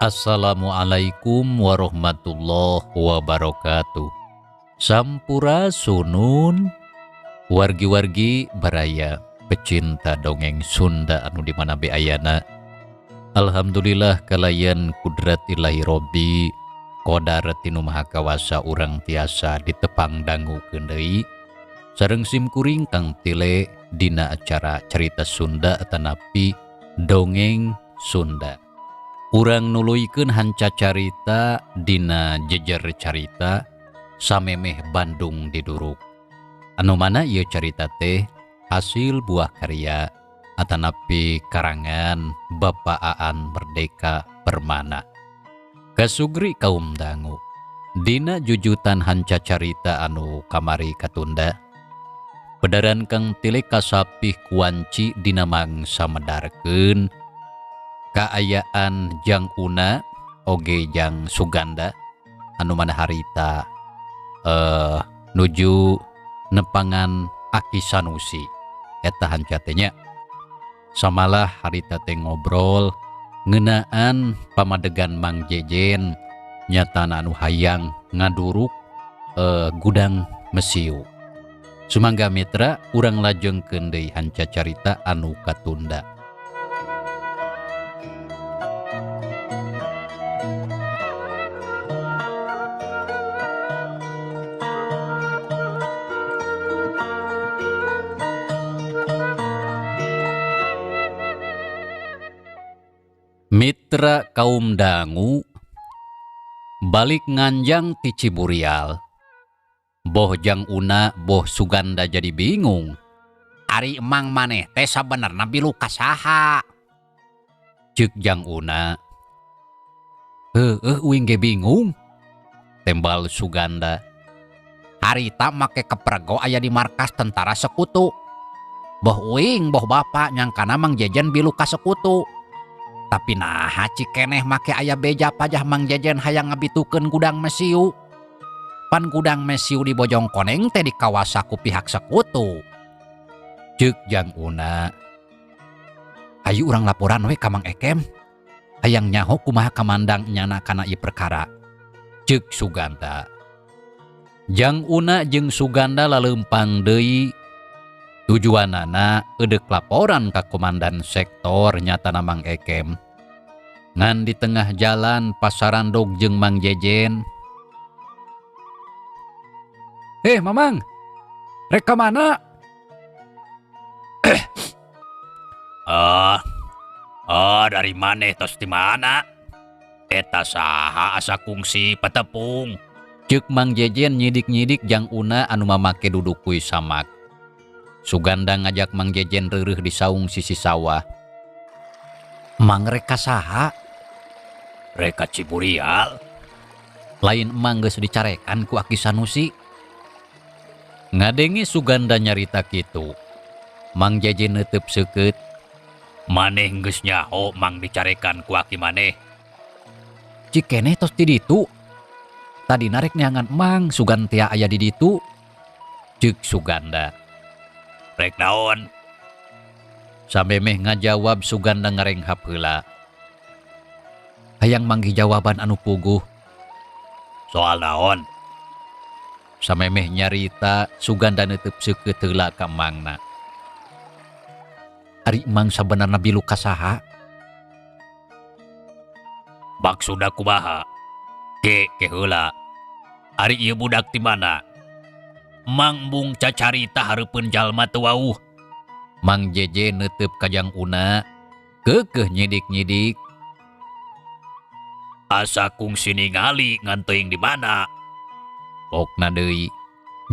Assalamualaikum warahmatullahi wabarakatuh. Sampurasunun, wargi-wargi baraya pecinta dongeng Sunda anu dimana be ayana. Alhamdulillah kalayan kudrat ilahi Robbi qadar tinu maha kawasa urang tiasa ditepang dangu deui sareng simkuring kang tile dina acara cerita Sunda atanapi dongeng Sunda. Urang nuluykeun hanca carita dina jejer carita samemeh Bandung diduruk. Anu mana ieu carita teh hasil buah karya atanapi karangan Bapak Aan Merdeka Permana. Kasugri kaum dangu. Dina jujutan hanca carita anu kamari katunda. Pedaran kang tilek kasapih kuanci dina mangsa medarkeun kaayaan Jang Una oge Jang Suganda anu mana harita nuju nepangan Aki Sanusi eta hanca teh nya. Samalah harita teh ngobrol ngeunaan pamadegan Mang Jejen nyatana anu hayang ngaduruk gudang mesiu. Sumangga mitra urang lajengkeun deui hanca carita anu katunda. Mitra kaum dangu balik nganjang ti Ciburial. Boh Jang Una, boh Suganda jadi bingung. Ari emang maneh teh sabenerna bilu kasaha? Ceuk Jang Una. Uing ge bingung. Tembal Suganda. Harita make keprego aya di markas tentara sekutu. Boh uing, boh bapak nyangkana Mang Jejen bilu ka sekutu. Tapi naha cikeneh make aya beja pajah Mang Jejen hayang ngabitukeun gudang mesiu. Pan gudang mesiu di Bojongkoneng teh dikawasa ku pihak sekutu. Ceuk Jang Una. Hayu urang laporan we ka Mang Ekem. Hayang nyaho kumaha kamandang nyana kana ieu perkara. Ceuk Suganda. Jang Una jeung Suganda laleumpang deui. Tujuanana eudek laporan ka komandan sektor nyatana Mang Ekem. Ngan di tengah jalan pasarandog jeung Mang Jejen. Mamang, rek ka mana? Dari maneh tos di mana? Eta saha asa kungsi patepung? Ceuk Mang Jejen nyidik-nyidik Jang Una anu mamake duduk kuy samak. Suganda ngajak Mang Jejen reureuh di saung sisi sawah. Mang rek ka saha? Rek ka Ciburial. Lain emang geus dicarekan ku Aki Sanusi. Ngadengi Suganda nyarita kitu. Mang Jejen neuteub seukeut. Maneh geus nyaho Mang dicarekan ku Aki maneh. Cikeneh tos di ditu. Tadi narek neangan Mang Sugantia aya di ditu. Ceuk Suganda. Rek naon? Samemeh ngajawab Suganda ngarenghap heula. Hayang manggih jawaban anu puguh. Soal naon? Samemeh nyarita Suganda neuteub seukeut heula ka mangna. Ari Mang sabenerna bilu kasaha? Maksudna kumaha? Ke heula. Ari ieu budak ti mana? Mang bung cacarita hareupeun jalma teu wauh. Mang Jejen neuteub ka Jang Una, keukeuh nyidik-nyidik. Asa kungsi ningali ngan teuing di mana? Pokna deui.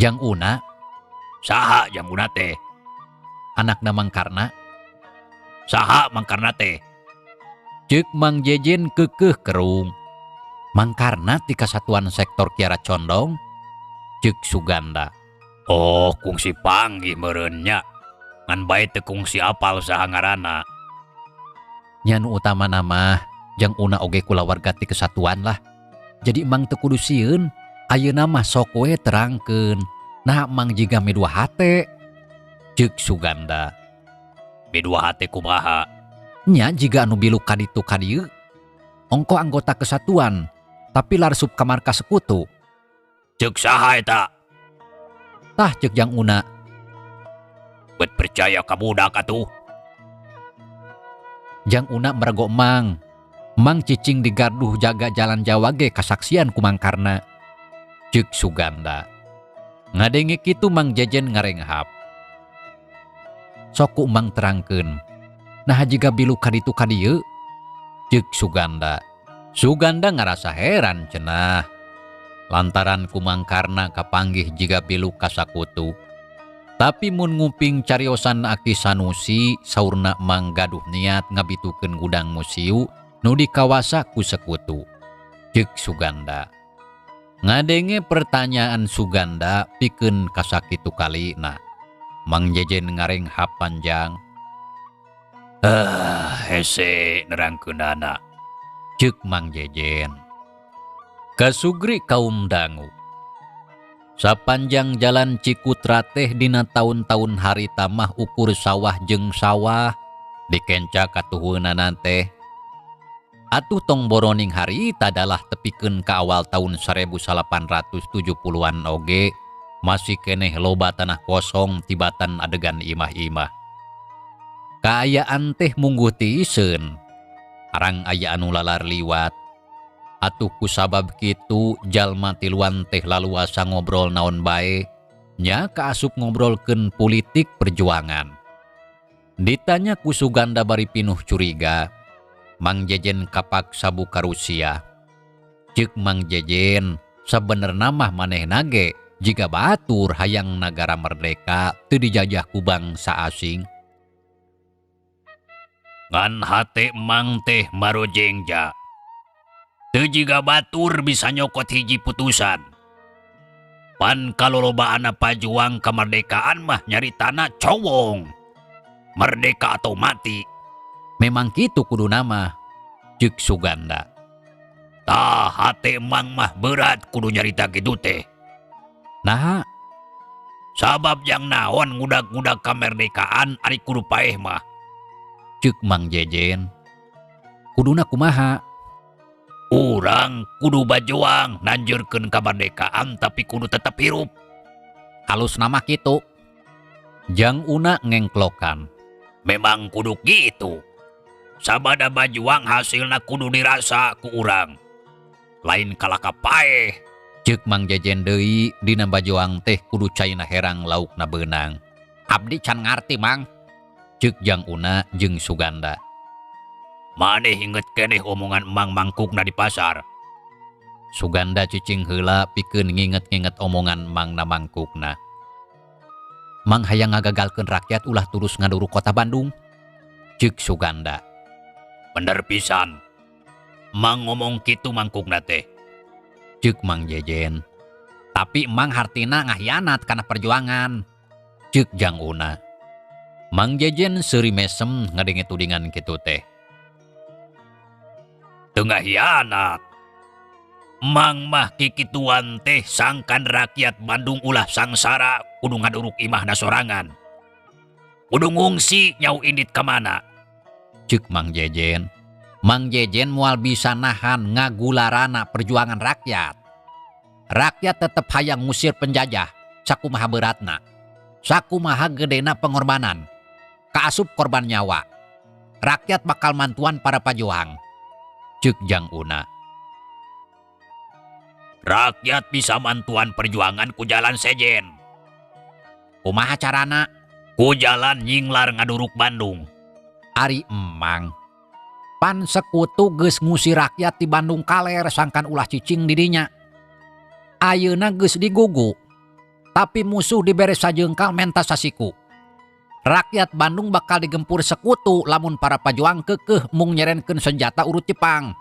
Jang Una, saha Jang Una teh? anakna Mang Karna. Saha Mang Karna teh? Ceuk Mang Jejen keukeuh kerung. Mang Karna ti Kasatuan Sektor Kiara Condong. Ceuk Suganda. Oh, kungsi panggih meureun nya. Ngan bae teu kungsi apal saha ngaranna. Nya nu utama nama Jang Una oge kulawarga ti kesatuan lah. Jadi Mang teu kudu sieun. Ayeuna mah sok we terangkeun. Nah Mang jiga midua hate. Ceuk Suganda. Midua hate kumaha? Nya jiga anu bilu kaditu kadieu. ongko anggota kesatuan, tapi larsup ka markas sekutu. Ceuk saha eta? Tah ceuk Jang Una. Bet percaya ka budak atuh. Jang Una merago Mang. Mang cicing digarduh jaga jalan Jawa ge kasaksian ku mangkarna. Ceuk Suganda. Ngadenge kitu Mang Jejen ngarenghap. Sok ku Mang terangkeun. Nah jiga bilu kaditu kadieu? Ceuk Suganda. Suganda ngarasa heran cenah. Lantaran kumangkarna kapanggih jiga bilu kasakutu. Tapi mun nguping cariosan Aki Sanusi saurna Mang gaduh niat ngabitukeun gudang musiu nu dikawasa ku sekutu. Ceuk Suganda. Ngadenge pertanyaan Suganda pikeun kasakitu kalina. Mang Jejen ngarenghap panjang. Hese nerangkeunana. Ceuk Mang Jejen. Kasugri kaum dangu. Sapanjang jalan Cikutra teh dina tahun-tahun harita mah ukur sawah jeung sawah dikenca katuheunan teh. Atuh tong boroning harita adalah tepikeun ka awal tahun 1870-an oge masih keneh loba tanah kosong tibatan adegan imah-imah. Kaayaan teh mungguh ti iseun. Arang aya anu lalar liwat. Atuh kusabab kitu jalma tiluan teh laluasa ngobrol naon bae nya kaasup ngobrolkeun politik perjuangan. Ditanya ku Suganda bari pinuh curiga, Mang Jejen kapaksa buka Rusia. Ceuk Mang Jejen, sabenerna mah manehna ge jiga batur hayang nagara merdeka teu dijajah ku bangsa asing. Ngan hate Mang teh marojengja. Teu jiga batur bisa nyokot hiji putusan. Pan kalolobaan pajuang kemerdekaan mah nyaritana cowong. Merdeka atau mati. Memang kitu kudu nama. Ceuk Suganda. Tah hate Mang mah berat kudu nyarita kitu teh. Nah, Sabab yang naon ngudag-ngudag kemerdekaan ari kudu paeh mah. Ceuk Mang Jejen. Kuduna kumaha? Urang kudu bajuang nanjurkeun kamardekaan tapi kudu tetep hirup. Halus nama kitu. Jang Una ngengklokan. Memang kudu gitu. Sabada bajuang hasilna kudu dirasa ku urang. Lain kalaka paeh. Ceuk Mang Jejen deui dina bajuang teh kudu caina herang laukna beunang. Abdi can ngarti Mang. Ceuk Jang Una jeung Suganda. Maneh inget keneh omongan Mang mangkukna di pasar. Suganda cicing heula pikeun nginget-nginget omongan Mang na mangkukna. Mang hayang ngagagalkeun rakyat ulah terus ngaduru kota Bandung. Ceuk Suganda. Bener pisan. Mang ngomong kitu mangkukna teh. Ceuk Mang Jejen. Tapi Mang hartina ngahyanat kana perjuangan. Ceuk Jang Una. Mang Jejen seuri mesem ngadenge tudingan kitu teh. Tengah hianat. Mang mah kikituan teh sangkan rakyat Bandung ulah sangsara kudu ngaduruk imahna sorangan. Kudu ngungsi nyau indit kemana. Ceuk Mang Jejen. Mang Jejen moal bisa nahan ngagularana perjuangan rakyat. Rakyat tetep hayang ngusir penjajah sakumaha beratna. Sakumaha gedena pengorbanan. Kaasup korban nyawa. Rakyat bakal mantuan para pajuang. Ceuk Jang Una. Rakyat bisa mantuan perjuangan ku jalan sejen. Kumaha carana? Ku jalan nyinglar ngaduruk Bandung. Ari emang. Pan sekutu geus ngusir rakyat di Bandung kaler sangkan ulah cicing didinya. Ayeuna geus digugu. Tapi musuh dibere sajeungkal menta sasiku. Rakyat Bandung bakal digempur sekutu lamun para pajuang keukeuh mung nyerenkeun senjata urut Jepang.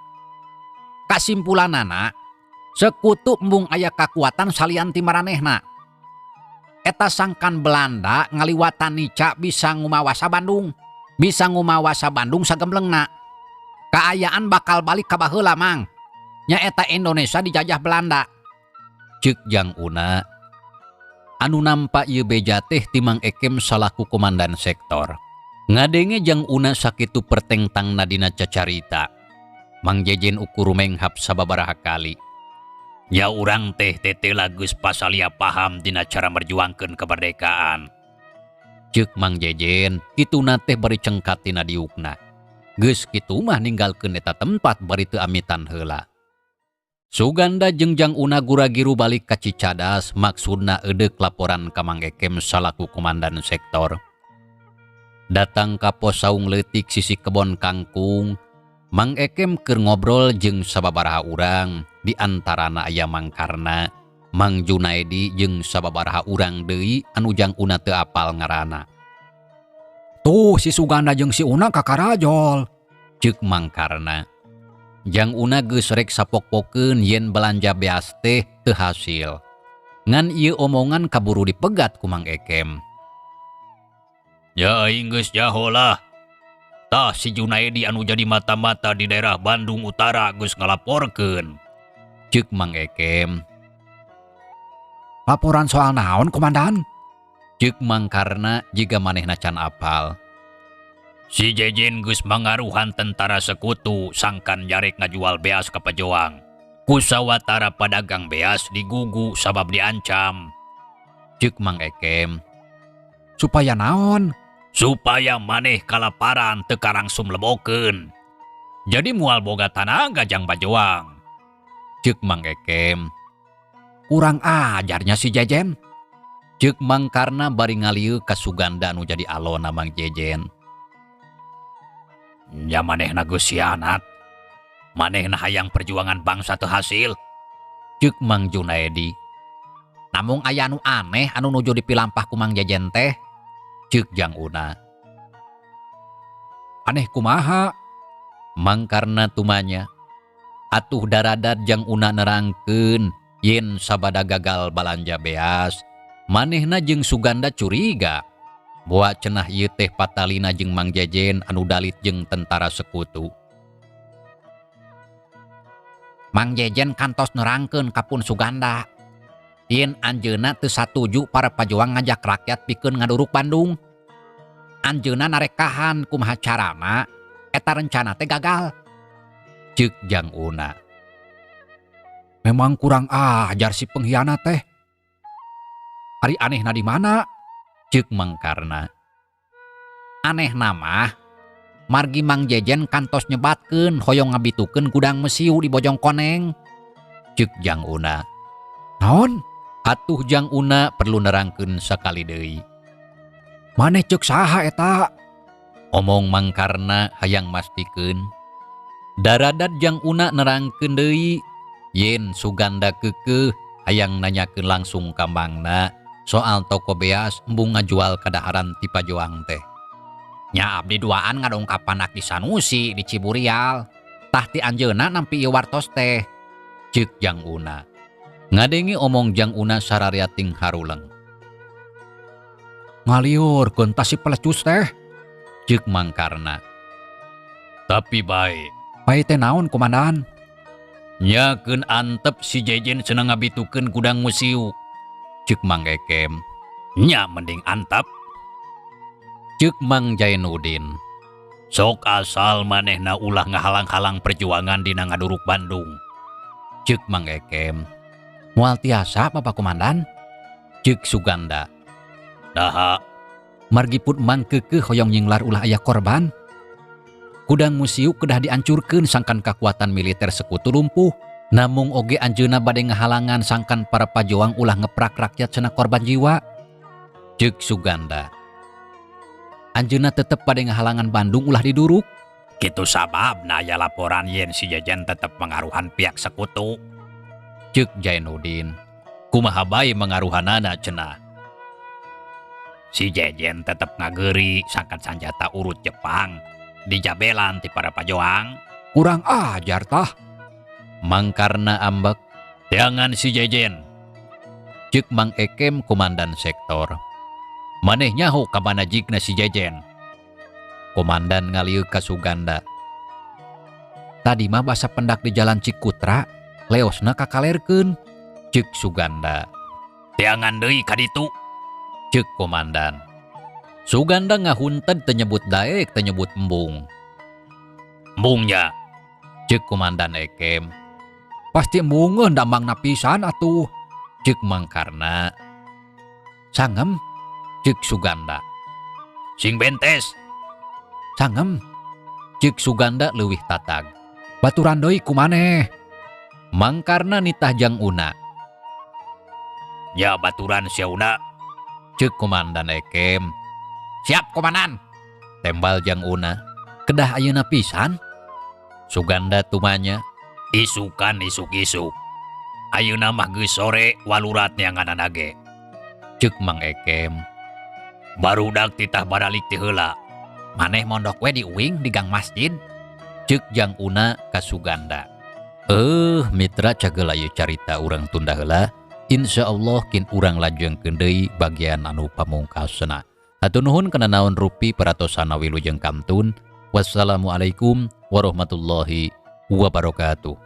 Kasimpulanana, sekutu embung aya kakuatan salian ti maranehna. Eta sangkan Belanda ngaliwatan nica bisa ngumawasa Bandung. Bisa ngumawasa Bandung sagemblengna. Kaayaan bakal balik ka baheula Mang. Nya eta Indonesia dijajah Belanda. Ceuk Jang Una. Anu nampak ieu beja teh ti Mang Ekem salaku komandan sektor. Ngadenge Jang Una sakitu pertengtangna dina cacarita. Mang Jejen ukur menghap sababaraha kali. Ya urang teh tetela geus pasalia paham dina cara merjuangkeun kemerdekaan. Ceuk Mang Jejen, kituna teh bari cengkat tina diukna. Geus kitu mah ninggalkeun eta tempat bari teu amitan heula. Suganda jeung Jang Una gura-giru balik ka Cicadas, maksudna edeuk laporan ka Mang Ekem salaku komandan sektor. Datang ka pos saung leutik sisi kebon kangkung, Mang Ekem keur ngobrol jeung sababaraha urang, di antarana aya Mang Karna, Mang Junaedi jeung sababaraha urang deui anu Jang Una teu apal ngaranna. Tuh si Suganda jeung si Una kakarajol, ceuk Mang Karna. Jang Una geus rek sapok-pokeun yen belanja beas teh teu hasil. Ngan ieu omongan kaburu dipegat ku Mang Ekem. Ya aing geus jaholah. Tah si Junaedi anu jadi mata-mata di daerah Bandung Utara geus ngalaporkeun, ceuk Mang Ekem. Laporan soal naon, komandan? Ceuk Mang Karna jiga manehna can apal. Si Jejen geus mangaruhan tentara sekutu sangkan jarek ngajual beas ka pejuang. Ku sawatara padagang beas digugu sabab diancam. Ceuk Mang Ekem. Supaya naon? Supaya maneh kalaparan teu karangsum lebokeun. Jadi moal boga tanaga jang pejuang. Ceuk Mang Ekem. Kurang ajarnya si Jejen. Ceuk Mang Karna bari ngalieu ka Suganda anu jadi alona Mang Jejen. Ya manehna geus sianat. Manehna hayang perjuangan bangsa teu hasil. Ceuk Mang Junaedi. Namung aya anu aneh anu nuju dipilampah ku Mang Jejen teh. Ceuk Jang Una. Aneh kumaha? Mang Karna tumanya. Atuh daradat Jang Una nerangkeun yen sabada gagal balanja beas, manehna jeung Suganda curiga. Boa cenah ieu teh patalina jeung Mang Jejen anu dalit jeung tentara sekutu. Mang Jejen kantos nerangkeun ka Pun Suganda. Yen anjeunna teu satuju para pajuang ngajak rakyat pikeun ngaduruk Bandung. Anjeunna narekahan kumaha carana eta rencana teh gagal. Ceuk Jang Una. Memang kurang ajar si pengkhianat teh. Ari anehna di mana? Ceuk Mang Karna. Anehna mah margi Mang Jejen kantos nyebatkeun hoyong ngabitukeun gudang mesiu di Bojongkoneng. Ceuk Jang Una. Naon? Atuh Jang Una perlu nerangkeun sakali deui. Maneh ceuk saha eta? Omong Mang Karna hayang mastikeun. Daradat Jang Una nerangkeun deui yen Suganda keukeuh hayang nanyakeun langsung ka Mangna soal toko beas embung ngajual kadaharan ti pajuang teh. Nya abdi duaan ngadongkapan Aki Sanusi di Ciburial. Tah ti anjeunna nampi ieu wartos teh. Ceuk Jang Una. Ngadengi omong Jang Una sararea ting haruleng. Ngaliur keuntas si pelecus teh. Ceuk Mang Karna. Tapi bae. Bae teh naon, komandan? Nyakeun antep si Jejen cenah ngabitukeun gudang mesiu. Ceuk Mang Ekem. Nya mending antep. Ceuk Mang Jainuddin. Sok asal manehna ulah ngahalang-halang perjuangan dina ngaduruk Bandung. Ceuk Mang Ekem. Moal tiasa Bapak Komandan? Ceuk Suganda. Daha. Margi pun Mang keukeuh hoyong nyinglar ulah aya korban. Gudang musiu kedah diancurkeun sangkan kekuatan militer sekutu lumpuh. Namung oge anjeunna bade ngahalangan sangkan para pajuang ulah ngeprak rakyat cenah korban jiwa. Ceuk Suganda. Anjeunna tetep bade ngahalangan Bandung ulah diduruk. Kitu sababna aya laporan yen si Jejen tetep mengaruhan pihak sekutu. Ceuk Jainuddin. Kumaha bae mengaruhanana cenah. Si Jejen tetep ngageuri sangkan sanjata urut Jepang dijabelan ti para pajuang. Kurang ajar tah. Mang Karna ambek. Jangan si Jejen. Ceuk Mang Ekem komandan sektor. Maneh nyaho ka manajigna si Jejen. Komandan ngalieu ka Suganda. Tadi mah basa pendak di jalan Cikutra, leosna kakalerkeun. Ceuk Suganda. Jangan deui ka ditu. Ceuk komandan. Suganda ngahunted teu nyebut daek teu nyebut embung. Embungnya. Cek Komandan Ekem. Pasti mungeun damang napisan atuh. Cek Mang Karna. Sangem. Cek Suganda. Sing bentes. Sangem. Cek Suganda leuwih tatag. Baturan deui kumaneh. Mang Karna nitah Jang Una. Ya baturan syauna. Cek Komandan Ekem. Siap komandan. Tembal Jang Una. Kedah ayeuna pisan. Suganda tumanya. Isukan isuk-isuk. Ayeuna mah geus sore walurat neanganan age. Cek Mang Ekem. Barudak titah baralik ti heula. Maneh mondok we di uing di gang masjid. Cek Jang Una ka Suganda. Mitra cagel aya carita urang tunda heula. Insyaallah kin urang lajengkeun deui bagian anu pamungkasna. Hatur nuhun kana naon rupi paratosana wilujeng kamtun. Wassalamualaikum warahmatullahi wabarakatuh.